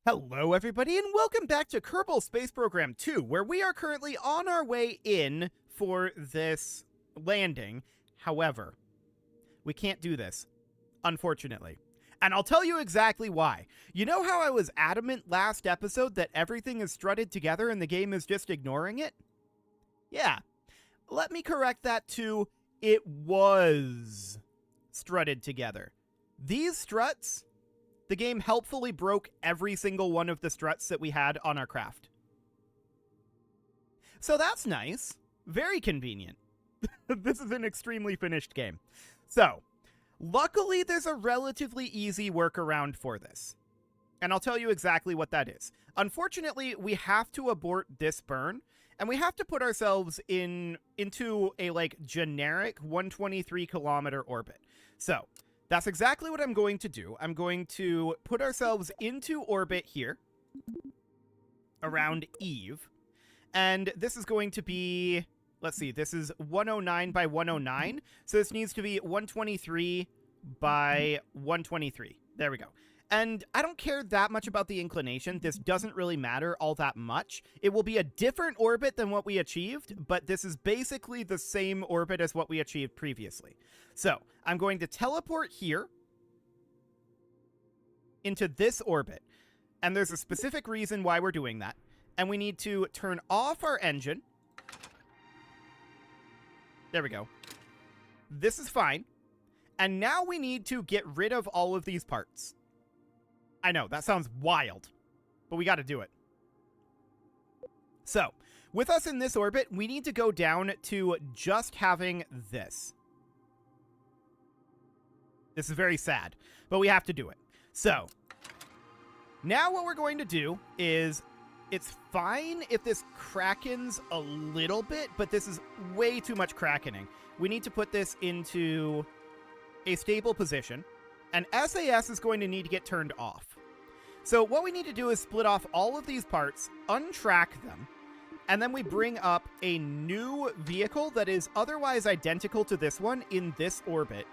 Hello, everybody, and welcome back to Kerbal Space Program 2, where we are currently on our way in for this landing. However, we can't do this, unfortunately. And I'll tell you exactly why. You know how I was adamant last episode that everything is strutted together and the game is just ignoring it? Yeah. Let me correct that to it was strutted together. These struts, the game helpfully broke every single one of the struts that we had on our craft. So that's nice. Very convenient. This is an extremely finished game. So, luckily there's a relatively easy workaround for this. And I'll tell you exactly what that is. Unfortunately, we have to abort this burn, and we have to put ourselves into a generic 123 kilometer orbit. So, that's exactly what I'm going to do. I'm going to put ourselves into orbit here, around Eve. And this is going to be, let's see, this is 109 by 109. So this needs to be 123 by 123. There we go. And I don't care that much about the inclination. This doesn't really matter all that much. It will be a different orbit than what we achieved, but this is basically the same orbit as what we achieved previously. So I'm going to teleport here into this orbit. And there's a specific reason why we're doing that. And we need to turn off our engine. There we go. This is fine. And now we need to get rid of all of these parts. I know, that sounds wild, but we got to do it. So, with us in this orbit, we need to go down to just having this. This is very sad, but we have to do it. So, now what we're going to do is, it's fine if this krakens a little bit, but this is way too much krakening. We need to put this into a stable position, and SAS is going to need to get turned off. So what we need to do is split off all of these parts, untrack them, and then we bring up a new vehicle that is otherwise identical to this one in this orbit,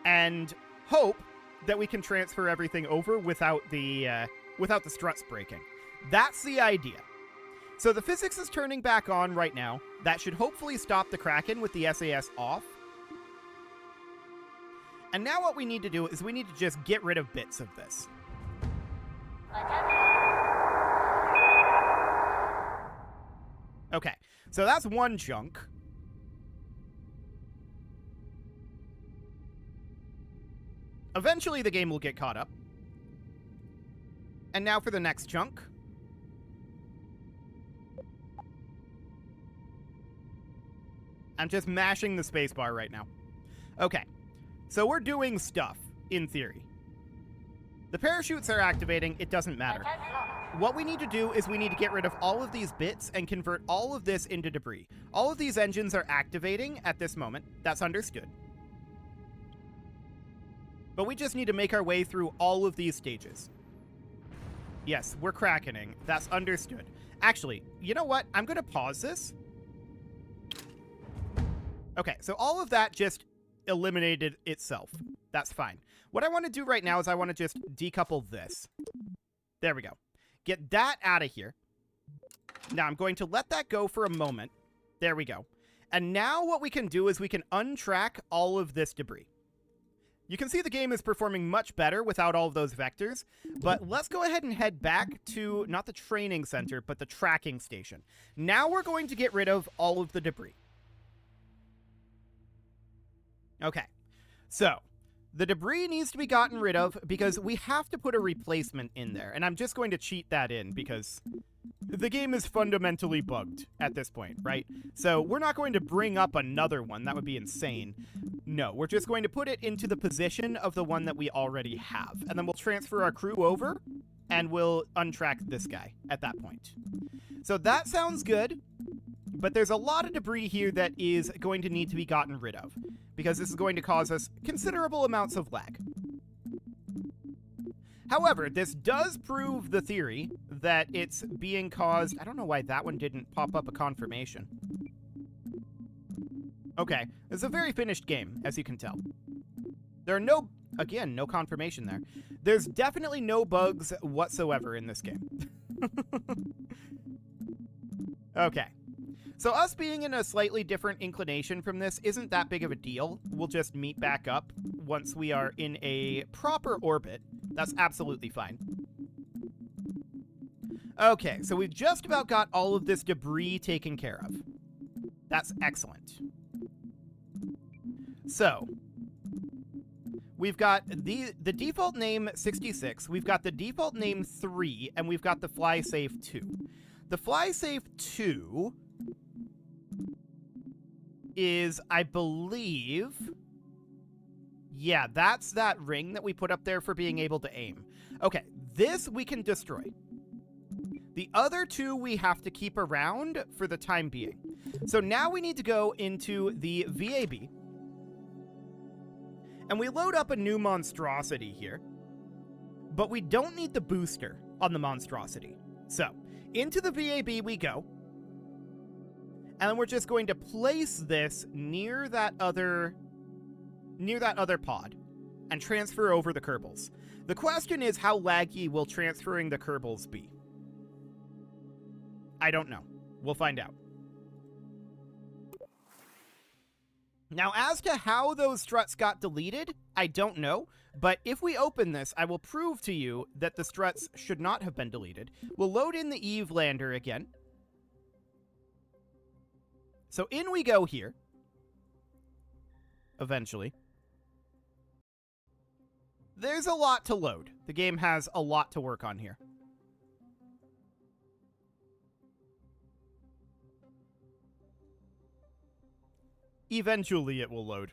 and hope that we can transfer everything over without the struts breaking. That's the idea. So the physics is turning back on right now. That should hopefully stop the Kraken with the SAS off. And now what we need to do is we need to just get rid of bits of this. Okay, so that's one chunk. Eventually the game will get caught up. And now for the next chunk. I'm just mashing the spacebar right now. Okay, so we're doing stuff, in theory. The parachutes are activating, it doesn't matter. What we need to do is we need to get rid of all of these bits and convert all of this into debris. All of these engines are activating at this moment. That's understood. But we just need to make our way through all of these stages. Yes, we're krakening. That's understood. Actually, you know what? I'm going to pause this. Okay, so all of that just eliminated itself. That's fine. What I want to do right now is I want to just decouple this. There we go. Get that out of here. Now I'm going to let that go for a moment. There we go. And now what we can do is we can untrack all of this debris. You can see the game is performing much better without all of those vectors, but let's go ahead and head back to, not the training center, but the tracking station. Now we're going to get rid of all of the debris. Okay, so the debris needs to be gotten rid of because we have to put a replacement in there. And I'm just going to cheat that in because the game is fundamentally bugged at this point, right? So we're not going to bring up another one. That would be insane. No, we're just going to put it into the position of the one that we already have. And then we'll transfer our crew over and we'll untrack this guy at that point. So that sounds good. But there's a lot of debris here that is going to need to be gotten rid of, because this is going to cause us considerable amounts of lag. However, this does prove the theory that it's being caused... I don't know why that one didn't pop up a confirmation. Okay, it's a very finished game, as you can tell. There are no Again, no confirmation there. There's definitely no bugs whatsoever in this game. Okay. So us being in a slightly different inclination from this isn't that big of a deal. We'll just meet back up once we are in a proper orbit. That's absolutely fine. Okay, so we've just about got all of this debris taken care of. That's excellent. So, we've got the default name 66, we've got the default name 3, and we've got the fly safe 2. The fly safe 2 is, I believe... Yeah, that's that ring that we put up there for being able to aim. Okay, this we can destroy. The other two we have to keep around for the time being. So now we need to go into the VAB. And we load up a new monstrosity here. But we don't need the booster on the monstrosity. So, into the VAB we go. And then we're just going to place this near that other pod and transfer over the Kerbals. The question is, how laggy will transferring the Kerbals be? I don't know. We'll find out. Now, as to how those struts got deleted, I don't know, but if we open this, I will prove to you that the struts should not have been deleted. We'll load in the Eve lander again. So in we go here. Eventually. There's a lot to load. The game has a lot to work on here. Eventually it will load.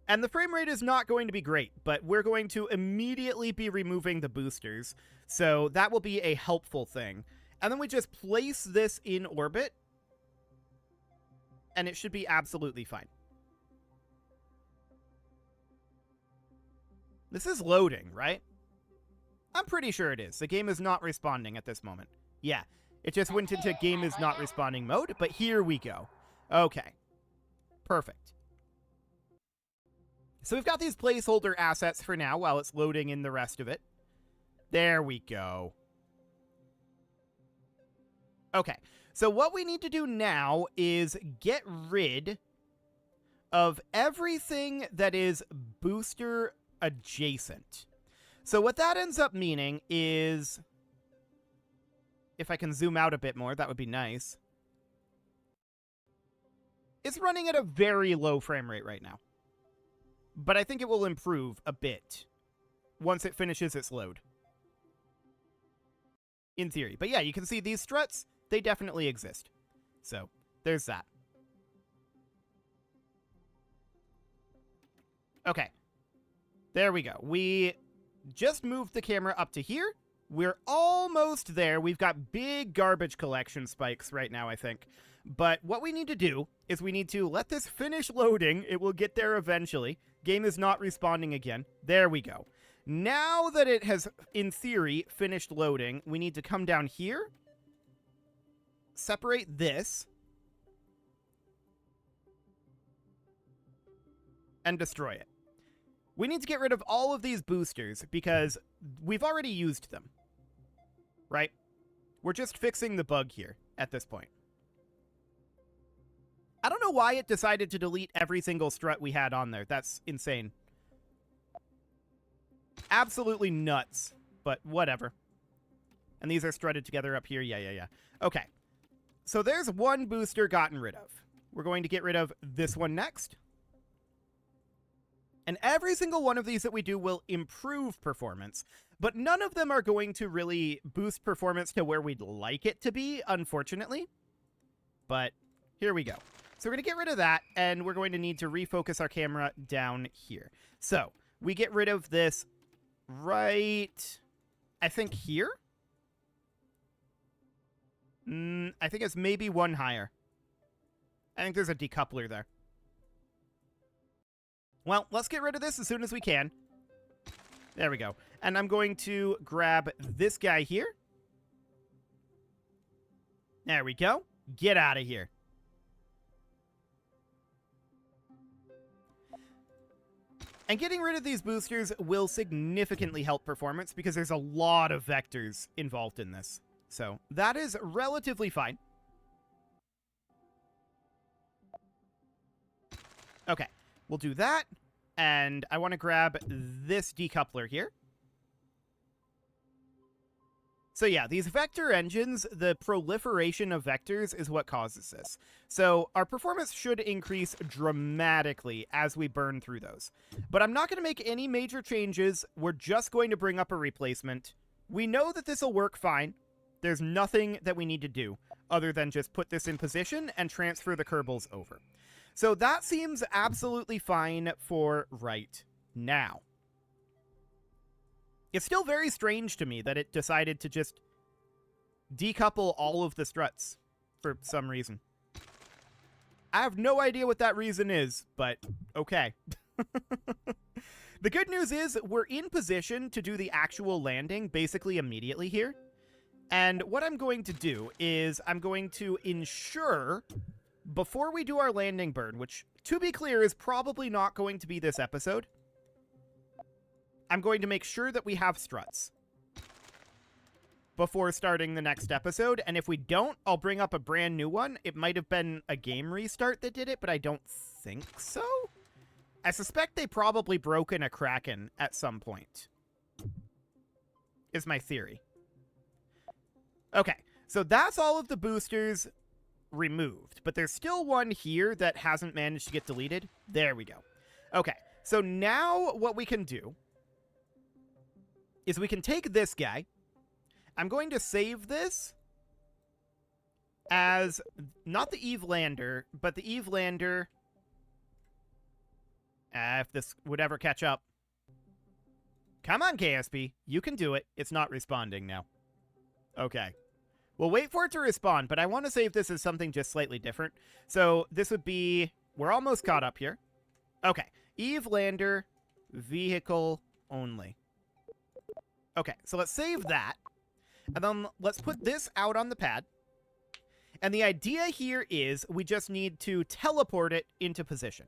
And the frame rate is not going to be great, but we're going to immediately be removing the boosters, so that will be a helpful thing. And then we just place this in orbit, and it should be absolutely fine. This is loading, right? I'm pretty sure it is. The game is not responding at this moment. Yeah, it just went into game is not responding mode, but here we go. Okay. Perfect. So we've got these placeholder assets for now while it's loading in the rest of it. There we go. Okay, so what we need to do now is get rid of everything that is booster adjacent. So what that ends up meaning is, if I can zoom out a bit more, that would be nice. It's running at a very low frame rate right now. But I think it will improve a bit once it finishes its load. In theory. But yeah, you can see these struts, they definitely exist. So, there's that. Okay. There we go. We just moved the camera up to here. We're almost there. We've got big garbage collection spikes right now, I think. But what we need to do is we need to let this finish loading. It will get there eventually. Game is not responding again. There we go. Now that it has, in theory, finished loading, we need to come down here, separate this, and destroy it. We need to get rid of all of these boosters because we've already used them, right? We're just fixing the bug here at this point. I don't know why it decided to delete every single strut we had on there. That's insane. Absolutely nuts, but whatever. And these are strutted together up here. Yeah. Okay. So there's one booster gotten rid of. We're going to get rid of this one next. And every single one of these that we do will improve performance, but none of them are going to really boost performance to where we'd like it to be, unfortunately. But here we go. So we're going to get rid of that, and we're going to need to refocus our camera down here. So we get rid of this right, I think here? I think it's maybe one higher. I think there's a decoupler there. Well, let's get rid of this as soon as we can. There we go. And I'm going to grab this guy here. There we go. Get out of here. And getting rid of these boosters will significantly help performance because there's a lot of vectors involved in this. So that is relatively fine. Okay, we'll do that. And I want to grab this decoupler here. So yeah, these vector engines, the proliferation of vectors is what causes this. So our performance should increase dramatically as we burn through those. But I'm not going to make any major changes. We're just going to bring up a replacement. We know that this will work fine. There's nothing that we need to do other than just put this in position and transfer the Kerbals over. So that seems absolutely fine for right now. It's still very strange to me that it decided to just decouple all of the struts for some reason. I have no idea what that reason is, but okay. The good news is we're in position to do the actual landing basically immediately here. And what I'm going to do is I'm going to ensure before we do our landing burn, which to be clear is probably not going to be this episode, I'm going to make sure that we have struts before starting the next episode. And if we don't, I'll bring up a brand new one. It might have been a game restart that did it, but I don't think so. I suspect they probably broke in a Kraken at some point, is my theory. Okay, so that's all of the boosters removed, but there's still one here that hasn't managed to get deleted. There we go. Okay, so now what we can do is we can take this guy. I'm going to save this as not the Eve Lander, but the Eve Lander. If this would ever catch up. Come on, KSP. You can do it. It's not responding now. Okay. We'll wait for it to respond, but I want to save this as something just slightly different. So this would be... We're almost caught up here. Okay. Eve Lander, vehicle only. Okay, so let's save that. And then let's put this out on the pad. And the idea here is we just need to teleport it into position.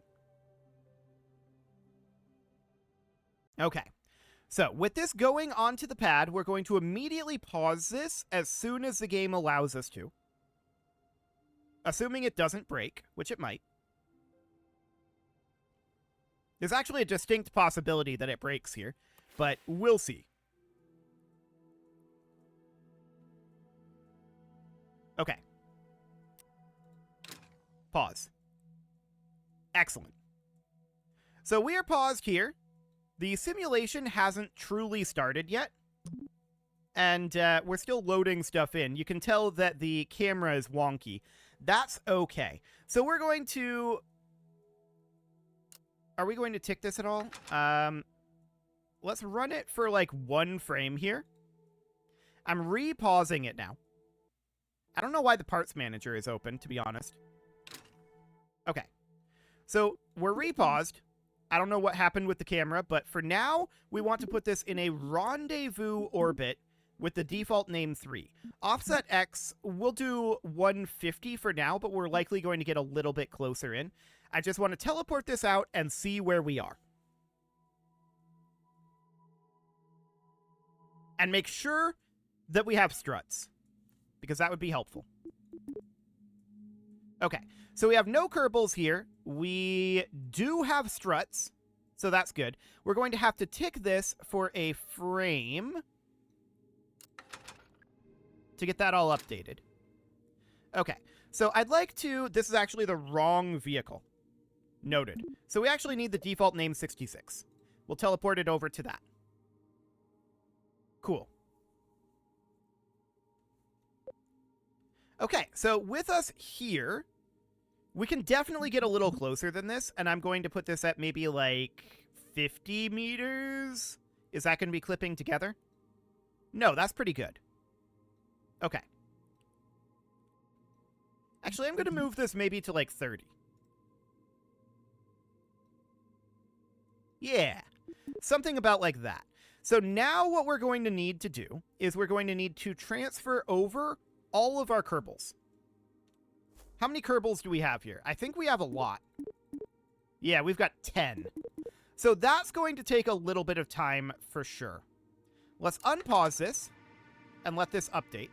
Okay. So with this going onto the pad, we're going to immediately pause this as soon as the game allows us to. Assuming it doesn't break, which it might. There's actually a distinct possibility that it breaks here, but we'll see. Okay. Pause. Excellent. So we are paused here. The simulation hasn't truly started yet, and we're still loading stuff in. You can tell that the camera is wonky. That's okay. So we're going to... Are we going to tick this at all? Let's run it for like 1 frame here. I'm re-pausing it now. I don't know why the parts manager is open, to be honest. Okay. So we're re-paused. I don't know what happened with the camera, but for now, we want to put this in a rendezvous orbit with the default name 3. Offset X, we'll do 150 for now, but we're likely going to get a little bit closer in. I just want to teleport this out and see where we are. And make sure that we have struts, because that would be helpful. Okay, so we have no Kerbals here. We do have struts, so that's good. We're going to have to tick this for a frame to get that all updated. Okay, so I'd like to... This is actually the wrong vehicle. Noted. So we actually need the default name 66. We'll teleport it over to that. Cool. Okay, so with us here, we can definitely get a little closer than this, and I'm going to put this at maybe like 50 meters. Is that going to be clipping together? No, that's pretty good. Okay. Actually, I'm going to move this maybe to like 30. Yeah, something about like that. So now what we're going to need to do is we're going to need to transfer over all of our Kerbals. How many Kerbals do we have here? I think we have a lot. Yeah, we've got 10. So that's going to take a little bit of time for sure. Let's unpause this and let this update.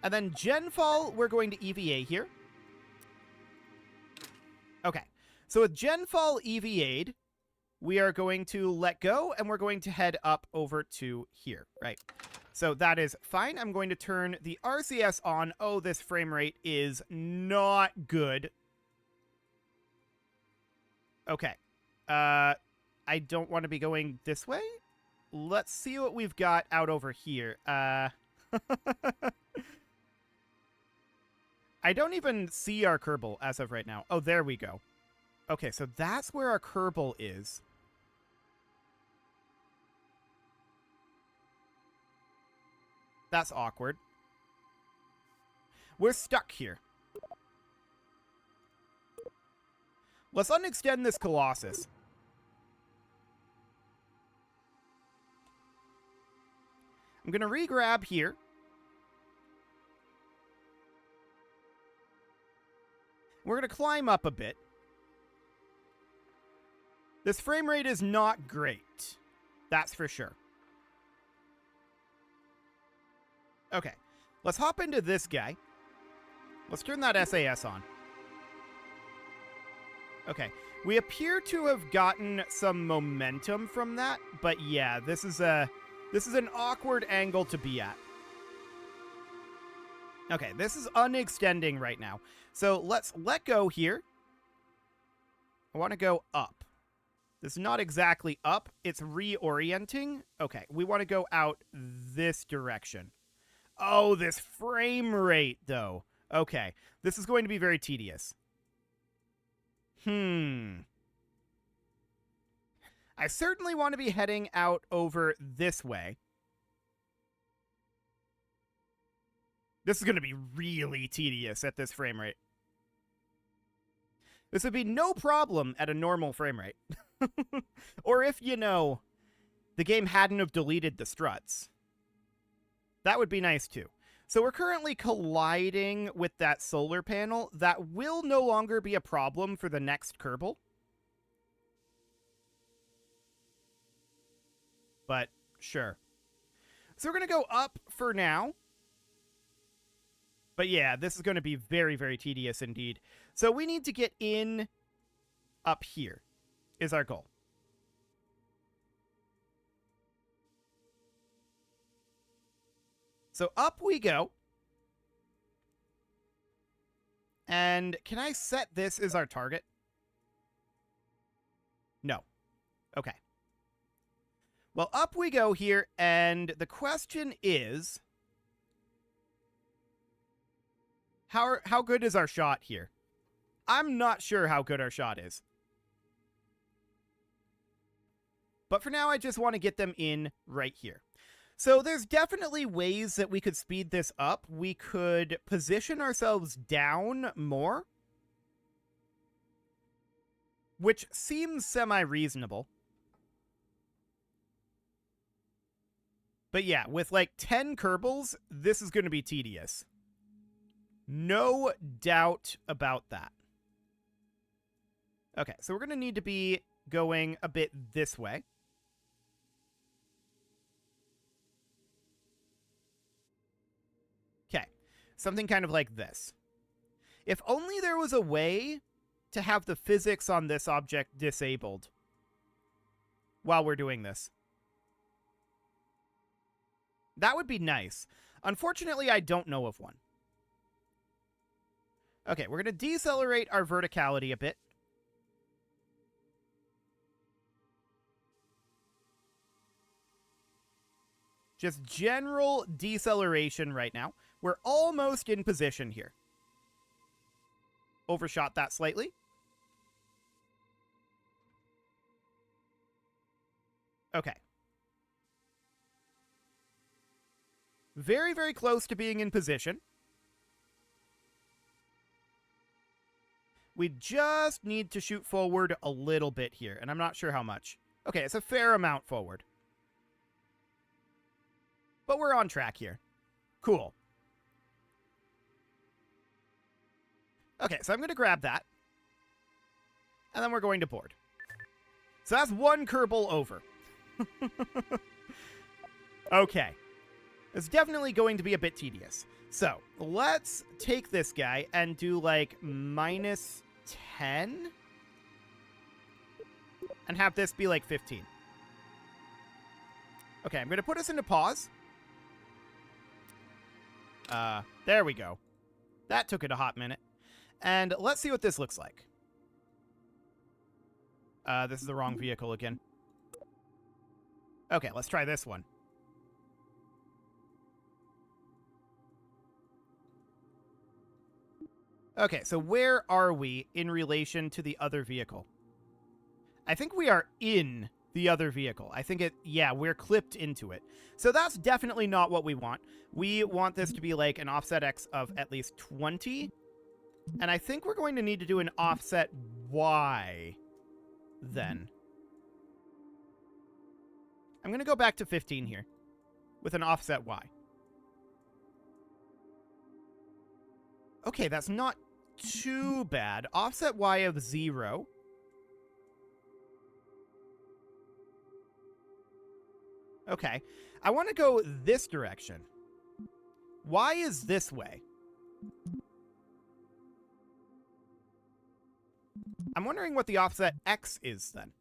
And then Genfall, we're going to EVA here. Okay, so with Genfall EVA'd, we are going to let go, and we're going to head up over to here, right? So that is fine. I'm going to turn the RCS on. Oh, this frame rate is not good. Okay. I don't want to be going this way. Let's see what we've got out over here. I don't even see our Kerbal as of right now. Oh, there we go. Okay, so that's where our Kerbal is. That's awkward. We're stuck here. Let's unextend this Colossus. I'm going to re-grab here. We're going to climb up a bit. This frame rate is not great. That's for sure. Okay, let's hop into this guy. Let's turn that SAS on. Okay, we appear to have gotten some momentum from that, but yeah, this is an awkward angle to be at. Okay, this is unextending right now. So let's let go here. I want to go up. This is not exactly up. It's reorienting. Okay, we want to go out this direction. Oh, this frame rate, though. Okay, this is going to be very tedious. I certainly want to be heading out over this way. This is going to be really tedious at this frame rate. This would be no problem at a normal frame rate. Or if, you know, the game hadn't have deleted the struts. That would be nice too. So we're currently colliding with that solar panel. That will no longer be a problem for the next Kerbal. But sure. So we're going to go up for now. But yeah, this is going to be very, very tedious indeed. So we need to get in up here is our goal. So up we go. And can I set this as our target? No. Okay. Well, up we go here, and the question is, how good is our shot here? I'm not sure how good our shot is. But for now, I just want to get them in right here. So there's definitely ways that we could speed this up. We could position ourselves down more, which seems semi-reasonable. But yeah, with like 10 Kerbals, this is going to be tedious. No doubt about that. Okay, so we're going to need to be going a bit this way. Okay, something kind of like this. If only there was a way to have the physics on this object disabled while we're doing this. That would be nice. Unfortunately, I don't know of one. Okay, we're going to decelerate our verticality a bit. Just general deceleration right now. We're almost in position here. Overshot that slightly. Okay. Very, very close to being in position. We just need to shoot forward a little bit here, and I'm not sure how much. Okay, it's a fair amount forward. But we're on track here. Cool. Okay, so I'm going to grab that. And then we're going to board. So that's one Kerbal over. Okay. It's definitely going to be a bit tedious. So, let's take this guy and do, like, minus 10? And have this be, like, 15. Okay, I'm going to put us into pause. There we go. That took it a hot minute. And let's see what this looks like. This is the wrong vehicle again. Okay, let's try this one. Okay, so where are we in relation to the other vehicle? I think we are in the other vehicle. I think we're clipped into it. So that's definitely not what we want. We want this to be like an offset X of at least 20. And I think we're going to need to do an offset Y then. I'm going to go back to 15 here with an offset Y. Okay, that's not too bad. Offset Y of 0. Okay. I want to go this direction. Y is this way. I'm wondering what the offset X is then.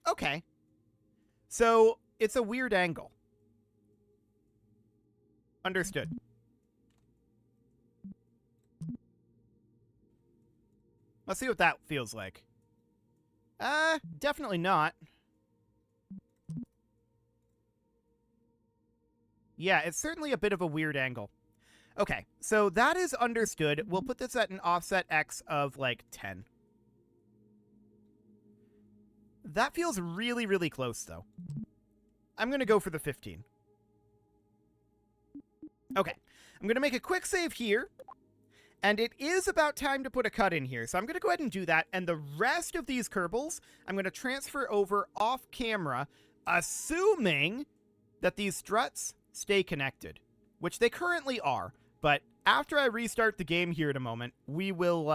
Okay. So, it's a weird angle. Understood. Let's see what that feels like. Definitely not. Yeah, it's certainly a bit of a weird angle. Okay, so that is understood. We'll put this at an offset X of, like, 10. That feels really, really close, though. I'm going to go for the 15. Okay, I'm going to make a quick save here. And it is about time to put a cut in here. So I'm going to go ahead and do that. And the rest of these Kerbals, I'm going to transfer over off camera, assuming that these struts stay connected, which they currently are. But after I restart the game here in a moment, we will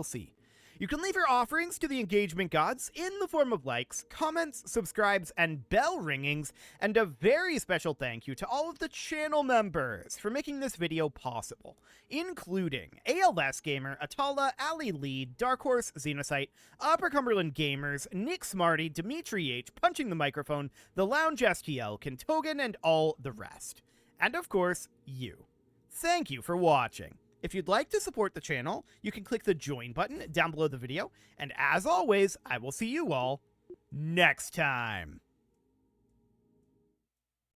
see. You can leave your offerings to the engagement gods in the form of likes, comments, subscribes, and bell ringings, and a very special thank you to all of the channel members for making this video possible, including ALS Gamer, Atala, Ali Lee, Dark Horse, Xenocyte, Upper Cumberland Gamers, Nick Smarty, Dimitri H, Punching the Microphone, The Lounge STL, Kentogan, and all the rest. And of course, you. Thank you for watching. If you'd like to support the channel, you can click the join button down below the video, and as always, I will see you all next time.